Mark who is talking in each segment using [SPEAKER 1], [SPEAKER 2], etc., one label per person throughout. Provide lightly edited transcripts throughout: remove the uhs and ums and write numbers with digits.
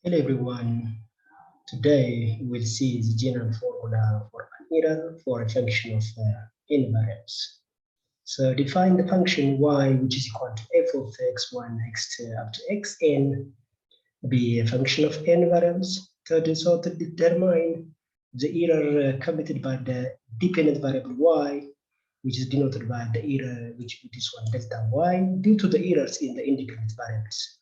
[SPEAKER 1] Hello everyone. Today we'll see the general formula for an error for a function of n variables. So define the function y, which is equal to f of x1 x2 up to xn, be a function of n variables. So to determine the error committed by the dependent variable y, which is denoted by the error which this one delta y, due to the errors in the independent variables,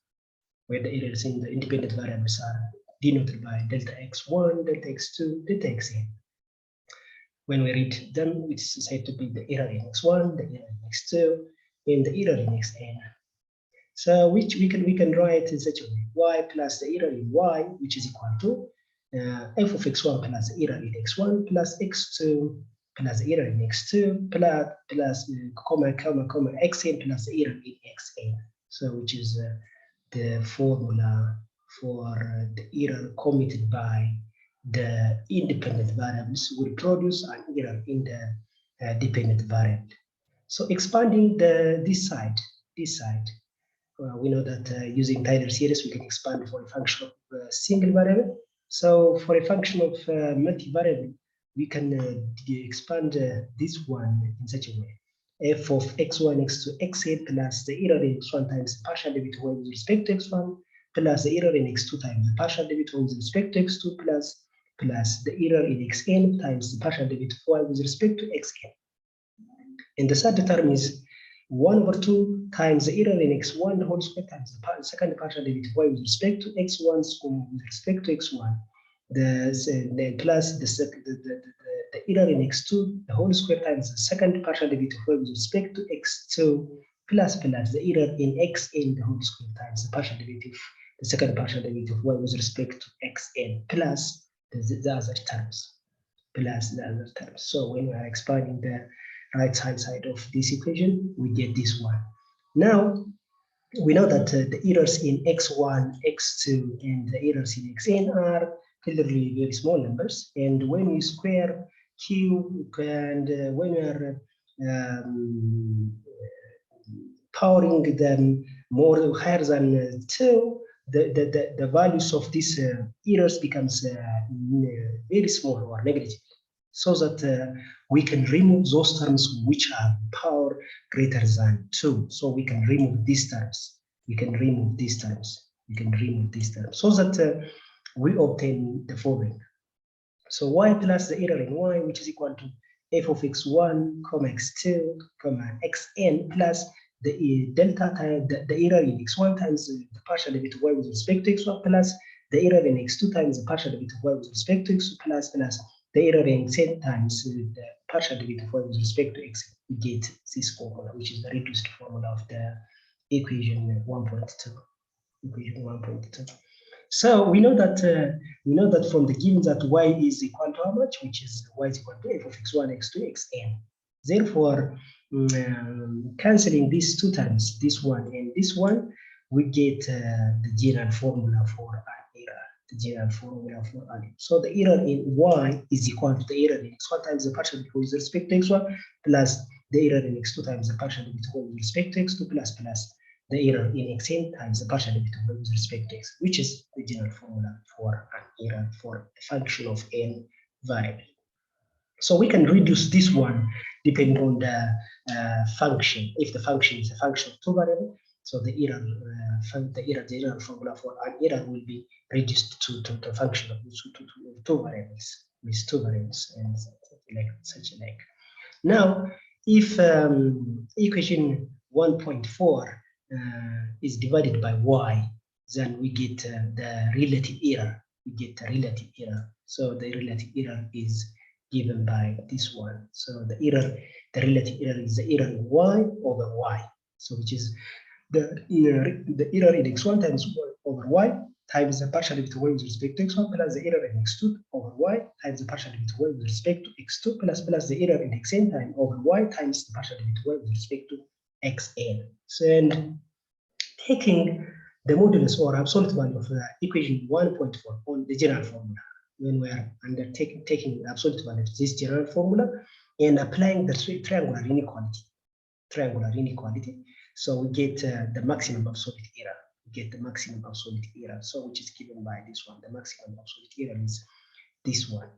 [SPEAKER 1] where the errors in the independent variables are denoted by delta x1, delta x2, delta xn. When we read them, it's said to be the error in x1, the error in x2, and the error in xn. So which we can write in such a way: y plus the error in y, which is equal to f of x1 plus the error in x1 plus x2 plus the error in x2 plus comma xn plus the error in xn. So which is the formula for the error committed by the independent variables will produce an error in the dependent variable. So expanding this side, we know that using Taylor series we can expand for a function of a single variable. So for a function of multivariable, we can expand this one in such a way: f of x1, x2, xn plus the error in x1 times the partial derivative with respect to x1 plus the error in x2 times the partial derivative with respect to x2 plus the error in xn times the partial derivative with respect to xn. And the third term is 1/2 times the error in x1 the whole square times the second partial derivative y with respect to x1 square with respect to x1, the plus the error in x2 the whole square times the second partial derivative y with respect to x2 plus the error in xn the whole square times the partial derivative, the second partial derivative y with respect to xn plus the other terms. So when we are expanding the right hand side of this equation, we get this one. Now we know that the errors in x1, x2, and the errors in xn are clearly very small numbers, and when we square q and when we are powering them more higher than 2, the values of these errors becomes very small or negligible, so that we can remove those terms which are power greater than 2. So we can remove these terms. We can remove these terms. So that we obtain the following. So y plus the error in y, which is equal to f of x1, x2, xn plus the delta time, the error in x1 times the partial derivative y with respect to x1 plus the error in x2 times the partial derivative y with respect to x2 plus the error in xn times the partial derivative y with respect to x. We get this formula, which is the reduced formula of the equation 1.2. Equation 1.2. So we know that from the given that y is equal to how much, which is y is equal to f of x1, x2, xn. Therefore, canceling these two terms, this one and this one, we get the general formula for an error. So the error in y is equal to the error in x1 times the partial derivative with respect to x1 plus the error in x2 times the partial derivative with respect to x2 plus the error in xn times the partial derivative with respect to x, which is the general formula for an error for a function of n variable. So we can reduce this one depending on the function. If the function is a function of two variables, so the general formula for an error will be reduced to the function of two variables, and such like. Now, if equation 1.4 is divided by y, then we get the relative error. So the relative error is given by this one. So the relative error is the error in y over y. So which is the error in x1 times y over y times the partial derivative y with respect to x1 plus the error in x2 over y times the partial derivative y with respect to x2 plus the error in xn times over y times the partial derivative y with respect to xn. So, and taking the modulus or absolute value of the equation 1.4 on the general formula, when we are taking the absolute value of this general formula and applying the triangular inequality. So we get the maximum absolute error. we get the maximum absolute error. So which is given by this one. The maximum absolute error is this one.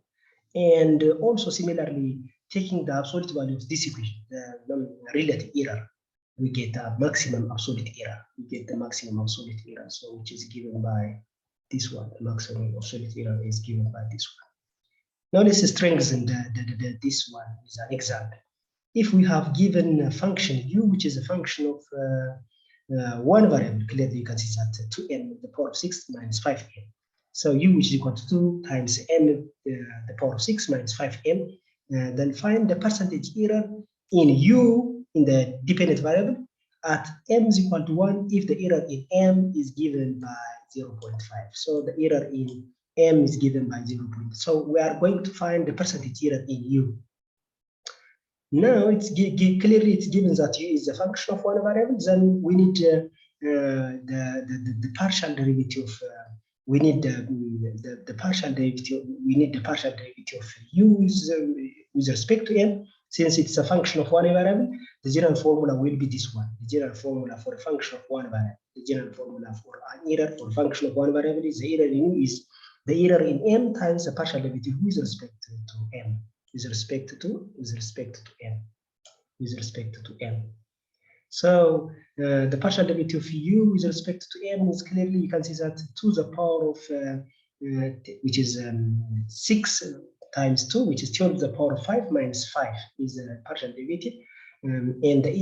[SPEAKER 1] And also similarly, taking the absolute value of this equation, the relative error, we get a maximum absolute error. We get the maximum absolute error, so which is given by this one. The maximum absolute error is given by this one. Now let's strengthen this one with an example. If we have given a function u, which is a function of one variable, clearly you can see that 2n to the power of 6 minus 5n. So u, which is equal to 2 times n the power of 6 minus 5n. Then find the percentage error in u, in the dependent variable, at m is equal to 1 if the error in m is given by 0.5. So the error in m is given by 0.5. So we are going to find the percentage error in u. Now it's clearly it's given that u is a function of one variable. Then we need the partial derivative. We need the partial derivative. We need the partial derivative of u with respect to m. Since it's a function of one variable, the general formula will be this one. The general formula for a function of one variable. The general formula for an error for a function of one variable is the error in u is the error in m times the partial derivative with respect to m. With respect to m. So the partial derivative of u with respect to m is clearly, you can see that to the power of which is 6 times 2, which is 12 to the power of 5 minus 5 is a partial derivative, and the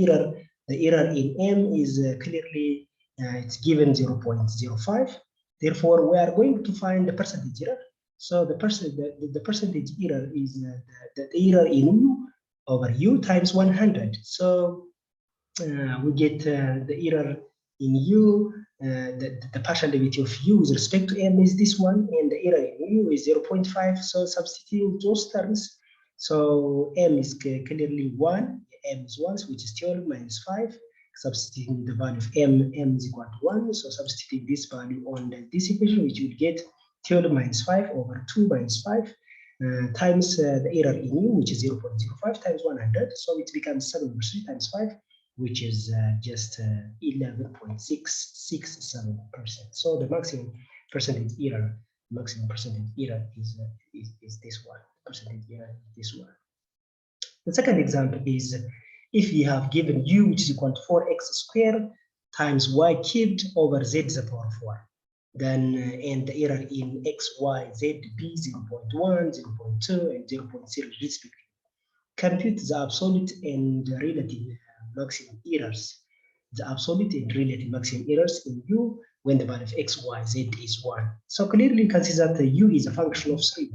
[SPEAKER 1] error in m is clearly it's given 0.05. Therefore, we are going to find the percentage error. So the percentage error is the error in u over u times 100. So we get the error in u, the partial derivative of u with respect to m is this one, and the error in u is 0.5. So substituting those terms, so m is clearly 1, m is 1, which is 12 minus 5. Substituting the value of m is equal to 1. So substituting this value on this equation, which would get 12 minus 5 over 2 minus 5 times the error in u, which is 0.05 times 100. So it becomes 7 over 3 times 5, which is just 11.667%. So the maximum percentage error is this one. Percentage error is this one. The second example is if you have given u, which is equal to 4x squared times y cubed over z to the power of 4. Then and the error in x, y, z be 0.1, 0.2, and 0.0 respectively. Compute the absolute and relative maximum errors. The absolute and relative maximum errors in u when the value of x, y, z is 1. So clearly you can see that u is a function of 3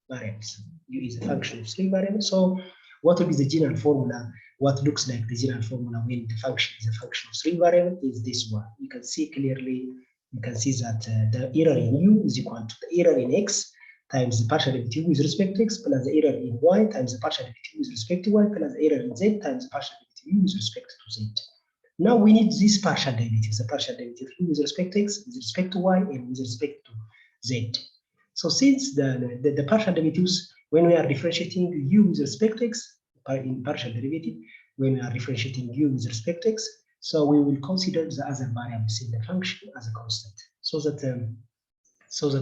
[SPEAKER 1] variables. U is a function of 3 variables. So what will be the general formula? What looks like the general formula when the function is a function of 3 variables is this one. You can see clearly. You can see that the error in u is equal to the error in x times the partial derivative with respect to x plus the error in y times the partial derivative with respect to y plus the error in z times the partial derivative with respect to z. Now we need these partial derivatives, the partial derivative with respect to x, with respect to y, and with respect to z. So since the partial derivatives, when we are differentiating u with respect to x in partial derivative, when we are differentiating u with respect to x, so we will consider the other variables in the function as a constant, so that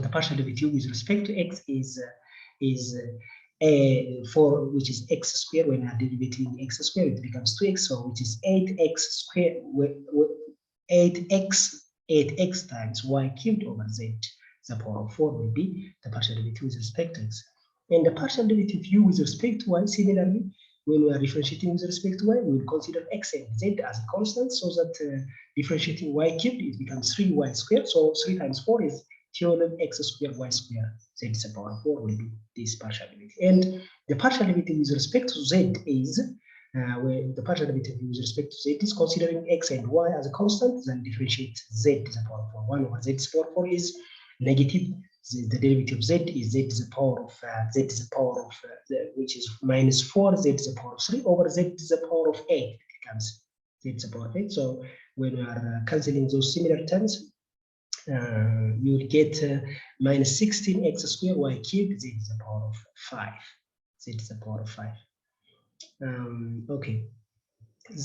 [SPEAKER 1] the partial derivative with respect to x is which is x squared. When we are derivating x squared, it becomes 2x, so which is 8x squared, 8x times y cubed over z. The power of 4 will be the partial derivative with respect to x, and the partial derivative u with respect to y. Similarly, when we are differentiating with respect to y, we will consider x and z as a constant, so that differentiating y cubed, it becomes 3y squared. So 3 times 4 is 12x squared y squared. Z to the power of 4 will be this partial derivative. And the partial derivative with respect to z is, where the partial derivative with respect to z is considering x and y as a constant, then differentiate z to the power of 4. 1 over z to the power of 4 is negative. The derivative of z is z to the power of which is minus 4, z to the power of 3 over z to the power of 8. It becomes z to the power of 8. So when we are cancelling those similar terms, you will get minus 16x squared y cubed z to the power of 5. Z to the power of 5. Okay.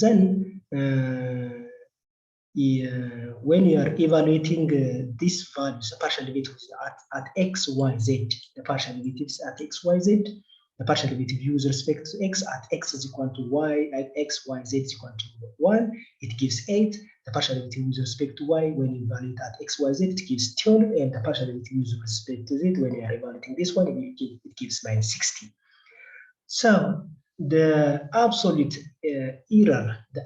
[SPEAKER 1] Then when you are evaluating these values, the partial derivatives at x, y, z, the partial derivatives at x, y, z, the partial derivative with respect to x at x is equal to y, at x, y, z is equal to 1, it gives 8. The partial derivative with respect to y, when you evaluate at x, y, z, it gives 12, and the partial derivative with respect to z, when you are evaluating this one, it gives minus 16. So the absolute error, the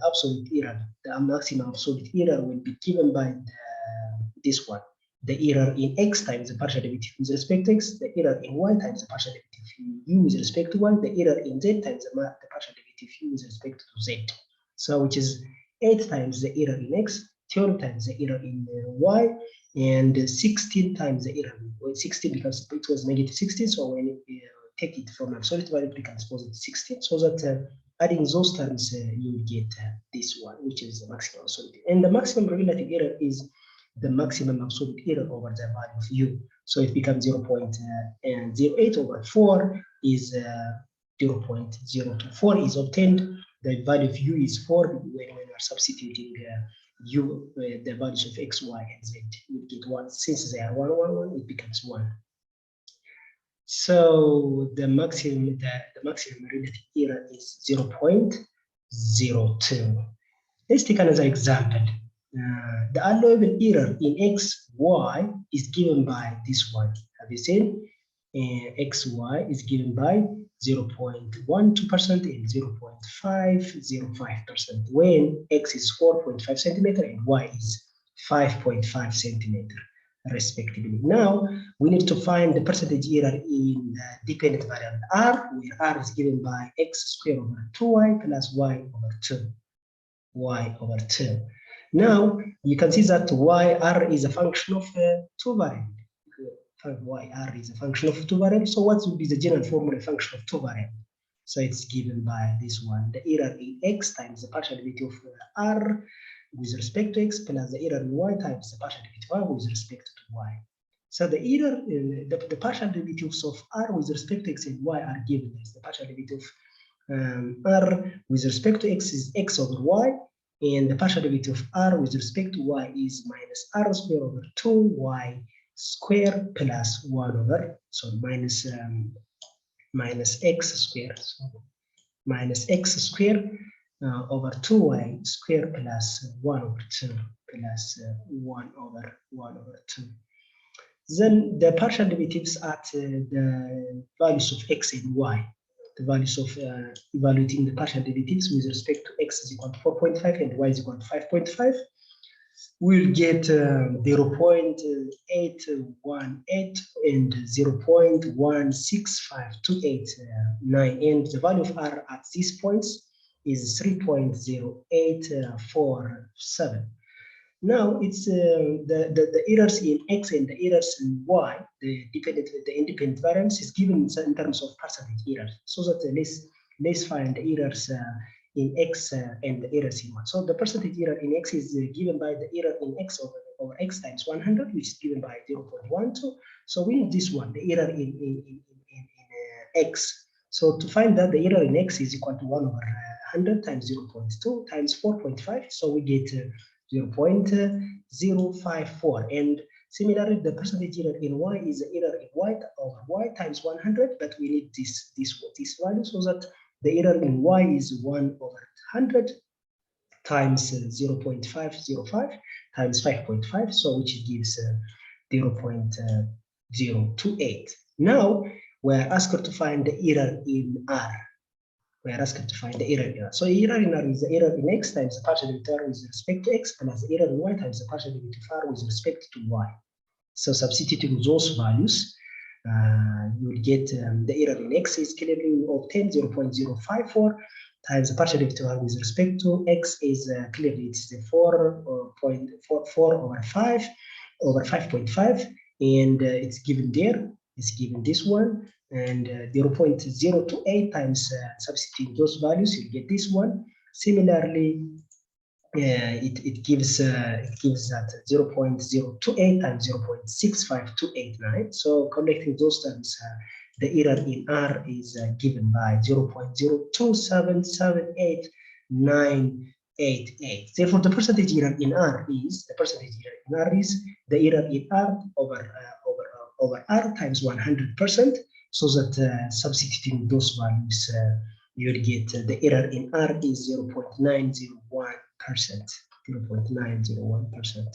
[SPEAKER 1] maximum absolute error will be given by this one. The error in x times the partial derivative with respect to x, the error in y times the partial derivative u with respect to y, the error in z times the partial derivative u with respect to z. So which is 8 times the error in x, 12 times the error in y, and 16 times the error in 16 because it was negative 16. So when take it from absolute value, it becomes positive 16. So that adding those terms, you will get this one, which is the maximum absolute. And the maximum relative error is the maximum absolute error over the value of u. So it becomes 0.08 over 4 is 0.024 is obtained. The value of u is 4 when we are substituting u, the values of x, y, and z. We get 1. Since they are 1, 1, 1, it becomes 1. So the maximum relative error is 0.02. Let's take another example. The allowable error in x, y is given by this one. Have you seen? X, y is given by 0.12% and 0.505% when x is 4.5 centimeter and y is 5.5 centimeter. Respectively. Now we need to find the percentage error in the dependent variable r, where r is given by x squared over 2y plus y over 2. Now you can see that r is a function of two variables. R is a function of two variables. So what would be the general formula function of two variables? So it's given by this one, the error in x times the partial derivative of r with respect to x plus the error in y times the partial derivative of r with respect to y. So the error, the partial derivatives of r with respect to x and y are given as the partial derivative r with respect to x is x over y, and the partial derivative of r with respect to y is minus r squared over 2y squared plus 1 over, so minus x squared, so minus x squared over 2y squared plus 1 over 2 plus 1 over 2. Then the partial derivatives at the values of x and y, the values of evaluating the partial derivatives with respect to x is equal to 4.5 and y is equal to 5.5. We'll get 0.818 and 0.16528, and the value of r at these points is 3.0847. Now it's the errors in x and the errors in y, the independent variance is given in terms of percentage errors. So that let's find the errors in x and the errors in y. So the percentage error in x is given by the error in x over x times 100, which is given by 0.12. So we need this one, the error in x. So to find that, the error in x is equal to 1 over 100 times 0.2 times 4.5. So we get 0.054. And similarly, the percentage error in y is the error in y over y times 100, but we need this value, so that the error in y is 1 over 100 times 0.505 times 5.5, so which gives 0.028. Now we're asked to find the error in r. We're asked to find the error in r. So error in r is the error in x times the partial derivative with respect to x plus the error in y times the partial derivative of r with respect to y. So substituting those values, you will get the error in x is clearly obtained 0.054 times the partial derivative with respect to x is clearly it's the 4.44 over 5 over 5.5, and it's given there. It's given this one, and 0.028 times substituting those values, you get this one. Similarly, it gives that 0.028 times 0.65289. So collecting those terms, the error in r is given by 0.0277892 88. Therefore, the percentage error in R is the error in R over R times 100%. So that substituting those values, you will get the error in R is 0.901%. 0.901%.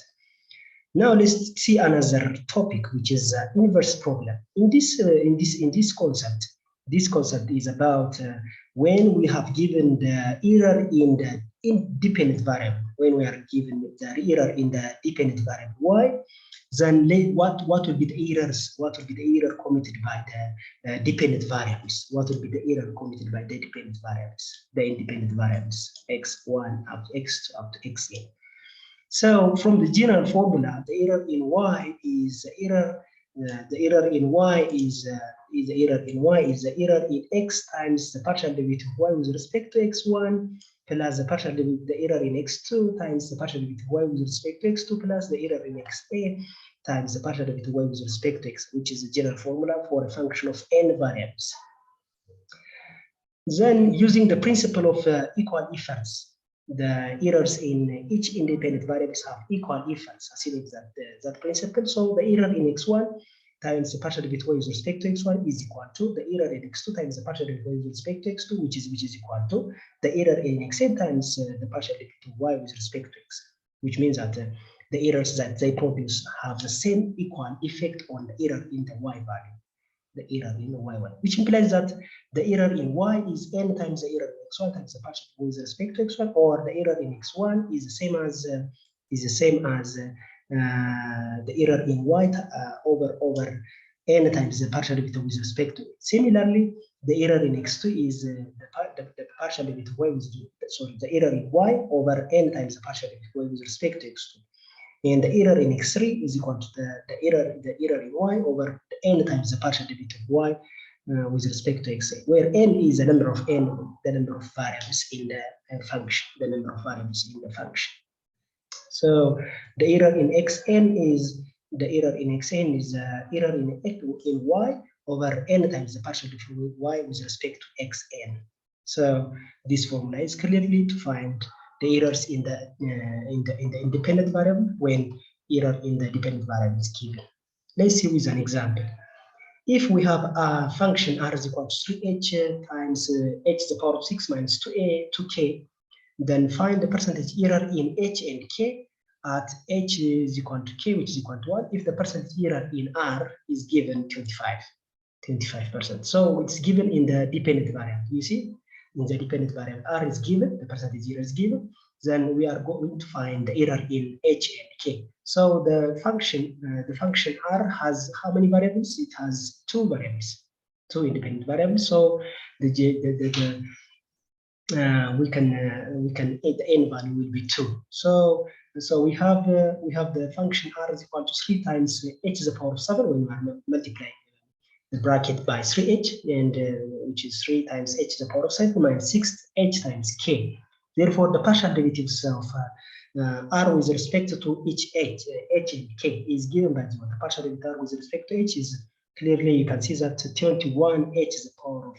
[SPEAKER 1] Now let's see another topic, which is inverse problem. In this concept, this concept is about when we have given the error in the independent variable. When we are given the error in the dependent variable y, then what will be the errors? What will be the error committed by the dependent variables? What will be the error committed by the dependent variables? The independent variables x1 up to x2 up to xn. So from the general formula, the error in y is the error. The error in y is the error in x times the partial derivative of y with respect to x1 plus the partial derivative, the error in x2 times the partial derivative of y with respect to x2 plus the error in xa times the partial derivative of y with respect to x, which is the general formula for a function of n variables. Then, using the principle of equal difference, the errors in each independent variables have equal difference, assuming that principle. So the error in x1 times the partial derivative with respect to x1 is equal to the error in x2 times the partial derivative with respect to x2, which is equal to the error in xn times the partial derivative y with respect to x, which means that the errors that they produce have the same equal effect on the error in the y value. The error in the y1, which implies that the error in y is n times the error in x1 times the partial with respect to x1, or the error in x1 is the same as the error in y over n times the partial derivative with respect to it. Similarly, the error in x2 is the partial derivative y with the error in y over n times the partial derivative y with respect to x2. And the error in x3 is equal to the error in y over n times the partial derivative of y with respect to x, where n is the number of variables in the function, So the error in xn is error in y over n times the partial derivative of y with respect to xn. So this formula is clearly to find the errors in the independent variable when error in the dependent variable is given. Let's see with an example. If we have a function r is equal to 3h times h to the power of 6 minus 2a to k, then find the percentage error in h and k at h is equal to k, which is equal to 1, if the percentage error in r is given 25%. So it's given in the dependent variable. You see? In the dependent variable r is given, the percentage error is given, then we are going to find the error in h and k. So the function r has how many variables? It has two independent variables. So the the n value will be 2. So we have the function r is equal to 3 times h to the power of 7 when we are multiplying the bracket by 3h, and which is 3 times h to the power of 7 minus 6h times k. Therefore, the partial derivatives of r with respect to each h and k is given by 0. The partial derivative with respect to h is clearly, you can see that 21h to the power of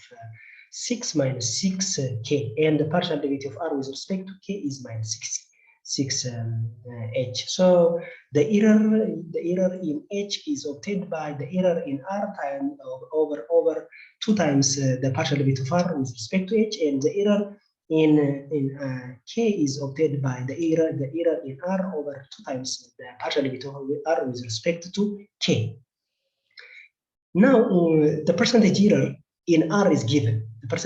[SPEAKER 1] 6 minus 6k, and the partial derivative of r with respect to k is minus 6h. So the error in h is obtained by the error in r time over 2 times the partial derivative of r with respect to h, and the error in k is obtained by the error in r over 2 times the partial derivative of r with respect to k. Now the percentage error in r is given. But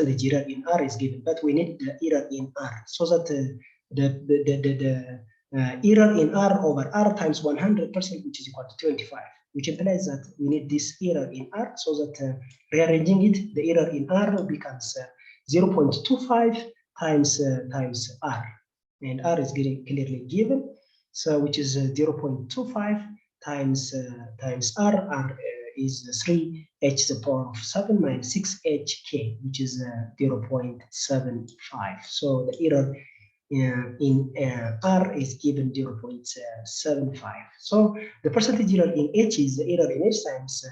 [SPEAKER 1] we need the error in r, so that the error in r over r times 100%, which is equal to 25, which implies that we need this error in r, so that rearranging it, the error in r becomes 0.25 times r, and r is clearly given, so which is 0.25 times r is 3h to the power of 7 minus 6hk, which is 0.75. So the error in r is given 0.75. So the percentage error in h is the error in h times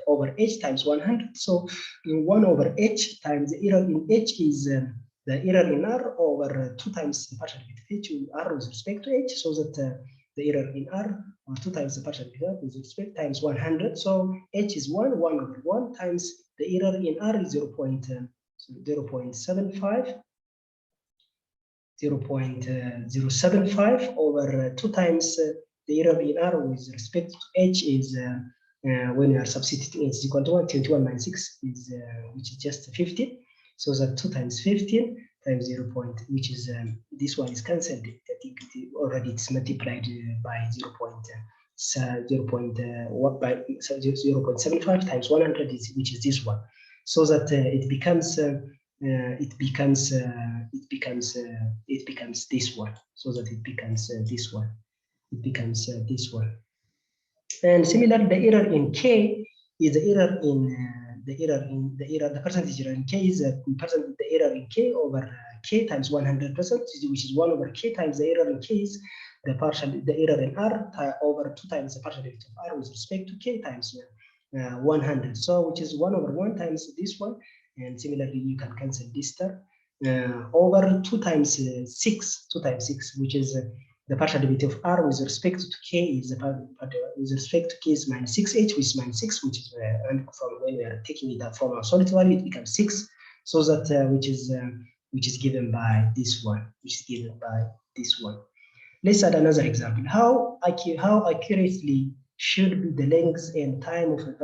[SPEAKER 1] over h times 100. So 1 over h times the error in h is the error in R over 2 times the partial derivative h R with respect to h, so that the error in R or 2 times the partial derivative with respect times 100. So h is 1 over 1 times the error in R is 0.75. 0.075 over 2 times the error in R with respect to h is when we are substituting h is equal to 1, 21 minus 6 is which is just 15. So that 2 times 15 times 0. Which is this one is cancelled. I think already it's multiplied by 0.75 times 100 is, which is this one. So that it becomes this one. So that it becomes this one. It becomes this one. And similarly, the error in K is the error in the percentage error in K is the error in K over K times 100%, which is 1 over K times the error in K is the error in R over 2 times the partial derivative of R with respect to K times 100. So which is 1 over 1 times this one, and similarly you can cancel this term over 2 times 6, which is the partial derivative of R with respect to K is with respect to K is minus 6h, which is minus 6, which is and from when we are taking it from a solid value, it becomes 6. So that which is given by this one, Let's add another example. How accurately should be the length and time of a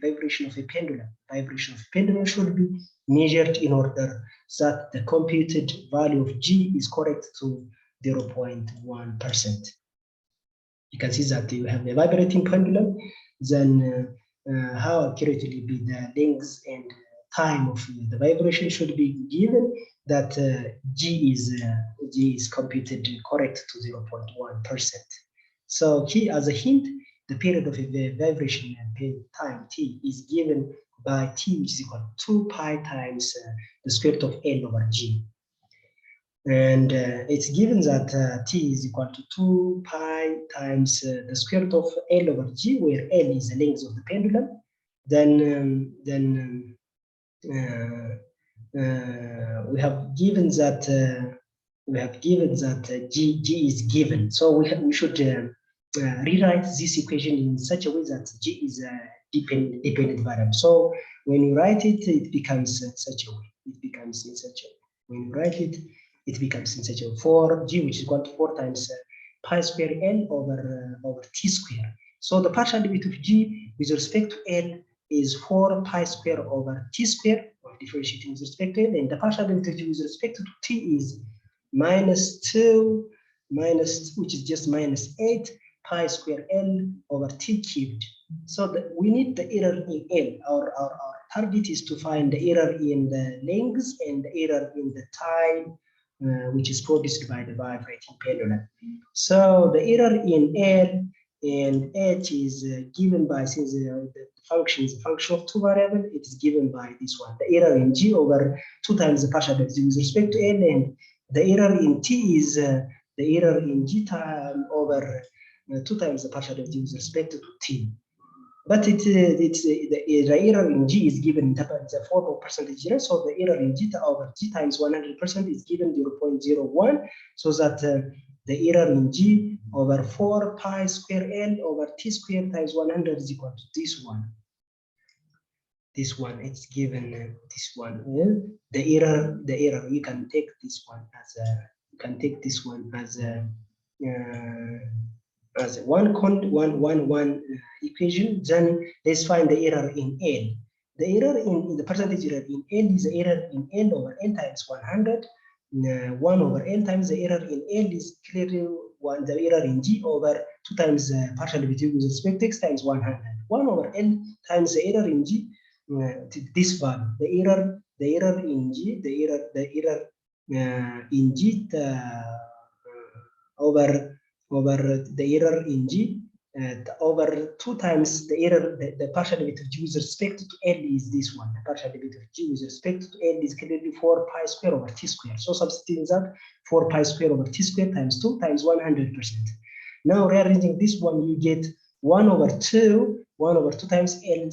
[SPEAKER 1] vibration of a pendulum? Vibration of a pendulum should be measured in order that the computed value of G is correct to 0.1%. You can see that you have a vibrating pendulum, then how accurately be the length and time of the vibration should be given that G is computed correct to 0.1%. So key as a hint, the period of the vibration time T is given by T, which is equal to 2 pi times the square root of L over G. And it's given that T is equal to 2 pi times the square root of L over G, where L is the length of the pendulum. Then we have given that G is given. So we should rewrite this equation in such a way that G is a dependent variable. So when you write it, it becomes such a way. When you write it, it becomes in such a way. For G, which is equal to 4 times pi square L over T square. So the partial derivative of G with respect to L is 4 pi square over T square, or differentiating with respect to L, and the partial derivative with respect to T is minus 2, which is just minus 8 pi square L over T cubed. So we need the error in L. Our target is to find the error in the length and the error in the time, which is produced by the vibrating pendulum. So the error in L and H is given by, since the function is a function of 2 variables, it is given by this one. The error in G over 2 times the partial derivative with respect to L, and the error in T is the error in G time over 2 times the partial derivative with respect to T. But the error in G is given in the form of percentage error. So the error in G over G times 100% is given 0.01. So that the error in G over 4 pi square L over T square times 100 is equal to this one. This one, it's given this one. The error, you can take this one as one equation. Then let's find the error in L. The error in the percentage error in L is the error in L over L times 100. 1 over L times the error in L is clearly the error in G over 2 times partial derivative with respect to X times 100. 1 over L times the error in G, this value. The error in G, in G over the error in G over 2 times the error, the partial derivative G with respect to L is this one. The partial derivative G with respect to L is clearly 4 pi square over T square. So substituting that 4 pi square over T square times 2 times 100%. Now rearranging this one, you get 1 over 2 times L.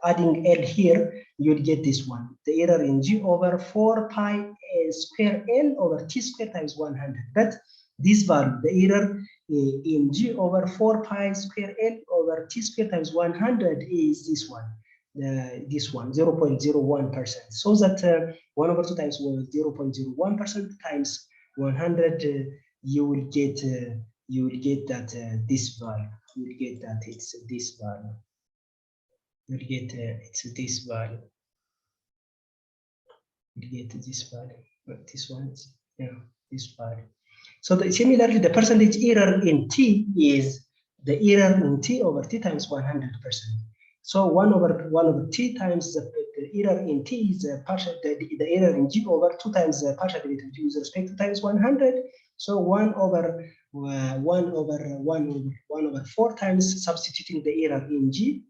[SPEAKER 1] adding L here, you'll get this one. The error in G over 4 pi square L over T square times 100. But this value, the error in G over 4 pi square L over T square times 100 is this one. This one, 0.01%. So that 1 over 2 times 0.01% times 100, you will get that this value. You will get that it's this value. You will get it's this value. You get this value. But this one is this value. So similarly, the percentage error in T is the error in T over T times 100%. So 1 over T times the error in T is the error in G over 2 times the partial derivative with respect to times 100. So 1 over 4 times substituting the error in G,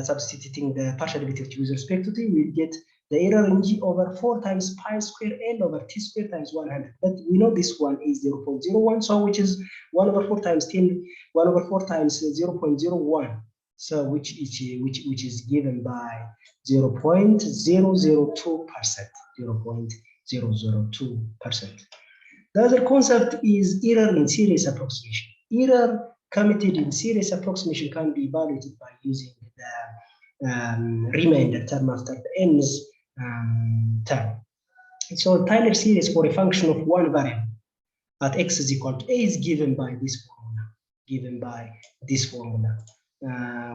[SPEAKER 1] substituting the partial derivative with respect to T, we get the error in G over 4 times pi square L over T square times 100. But we know this one is 0.01, so which is 1 over 4 times 10, 1 over 4 times 0.01. So which is given by 0.002%. 0.002%. The other concept is error in series approximation. Error committed in series approximation can be evaluated by using the remainder term after the nth term. So Taylor series for a function of one variable at x is equal to a is given by this formula.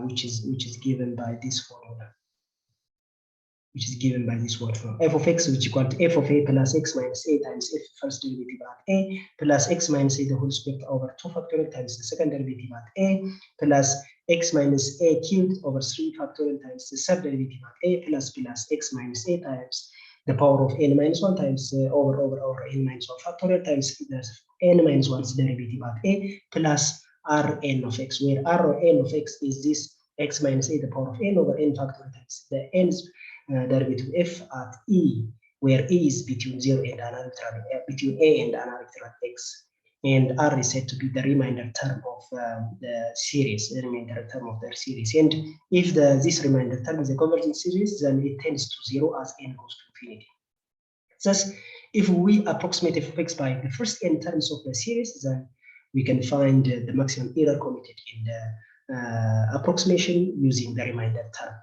[SPEAKER 1] Which is given by this formula. F of x which is equal to f of a plus x minus a times f first derivative at a plus x minus a the whole square over 2 factorial times the second derivative at a plus x minus a cubed over 3 factorial times the third derivative at a plus x minus a times the power of n minus 1 times over n minus 1 factorial times the n minus 1's derivative at a plus Rn of x, where Rn of x is this x minus a the power of n over n factorial times the n's derivative f at e, where e is between 0 and an arbitrary between a and an arbitrary x, and r is said to be the remainder term of the series, the remainder term of the series. And if this remainder term is a convergent series, then it tends to 0 as n goes to infinity. Thus, if we approximate f of x by the first n terms of the series, then we can find the maximum error committed in the approximation using the remainder term.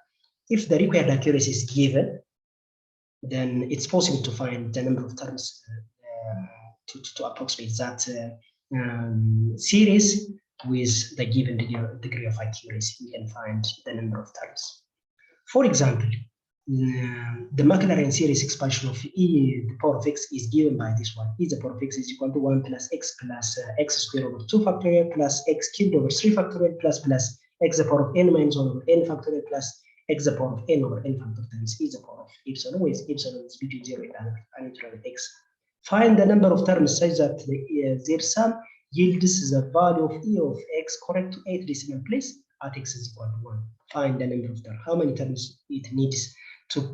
[SPEAKER 1] If the required accuracy is given, then it's possible to find the number of terms to approximate that series with the given degree of accuracy. We can find the number of terms. For example, the Maclaurin series expansion of e the power of x is given by this one. E the power of x is equal to 1 plus x squared over 2 factorial plus x cubed over 3 factorial plus x the power of n minus 1 over n factorial plus x the power of n over n factorial times e the power of epsilon, where epsilon is between 0 and arbitrary x. Find the number of terms such that their sum yields the value of e of x correct to 8 decimal place at x is equal to 1. Find the number of terms, how many terms it needs to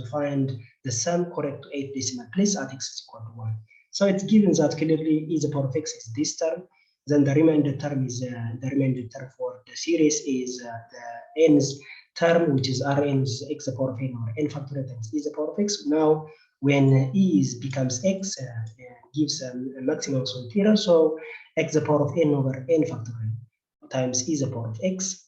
[SPEAKER 1] find the sum correct to 8 decimal place at x is equal to 1. So it's given that clearly e the power of x is this term. Then the remainder term is the remainder term for the series is the n's term, which is Rn's x the power of n over n factorial times e the power of x. Now, when e becomes x, gives a maximum absolute error, so x the power of n over n factorial times e the power of x.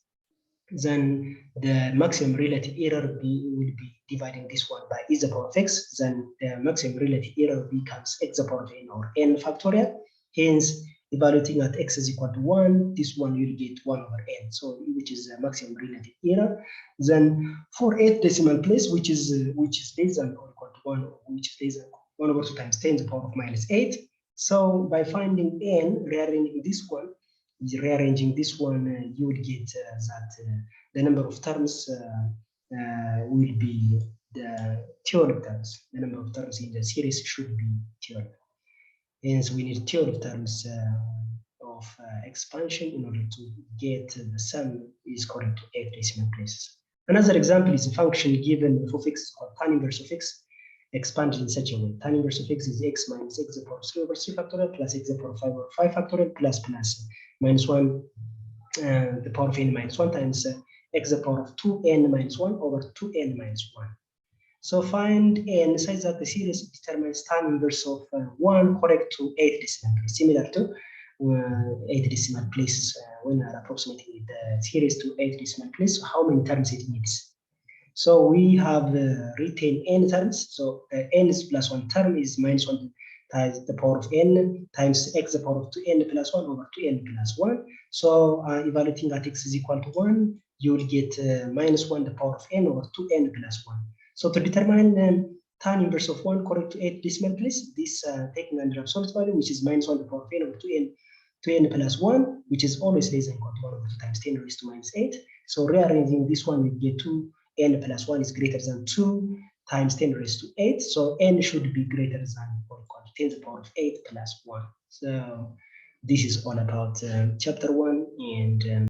[SPEAKER 1] Then the maximum relative error will be dividing this one by e the power of x. Then the maximum relative error becomes x the power of n over n factorial. Hence, evaluating at x is equal to 1, this one you'll get 1 over n, so which is the maximum relative error. Then for 8 decimal place, which is less than or equal to 1, which is less than 1 over 2 times 10 to the power of minus 8. So by finding n, rearranging this one, you will get that the number of terms will be the 12 terms. The number of terms in the series should be 12. Hence, we need 12 terms of expansion in order to get the sum is correct to 8 decimal places. Another example is a function given f of x is called tan inverse of x expanded in such a way. Tan inverse of x is x minus x the power of 3 over 3 factorial plus x the power of 5 over 5 factorial plus minus 1 the power of n minus 1 times x to the power of 2n minus 1 over 2n minus 1. So find n such that the series determines tan inverse of 1 correct to 8 decimal place, similar to 8 decimal place when we are approximating the series to 8 decimal place. So how many terms it needs? So we have written n terms. So n is plus 1 term is minus 1 times the power of n times x to the power of 2n plus 1 over 2n plus 1. So evaluating at x is equal to 1, you will get minus 1 the power of n over 2n plus 1. So to determine tan inverse of 1 correct to 8 decimal place, this taking under absolute value, which is minus 1 the power of n over 2n plus 1, which is always less than equal to 1 over 2 times 10 raised to minus 8. So rearranging this one, we get 2n plus 1 is greater than 2 times 10 raised to 8. So n should be greater than or equal to 10 to the power of 8 plus 1. So this is all about chapter 1, and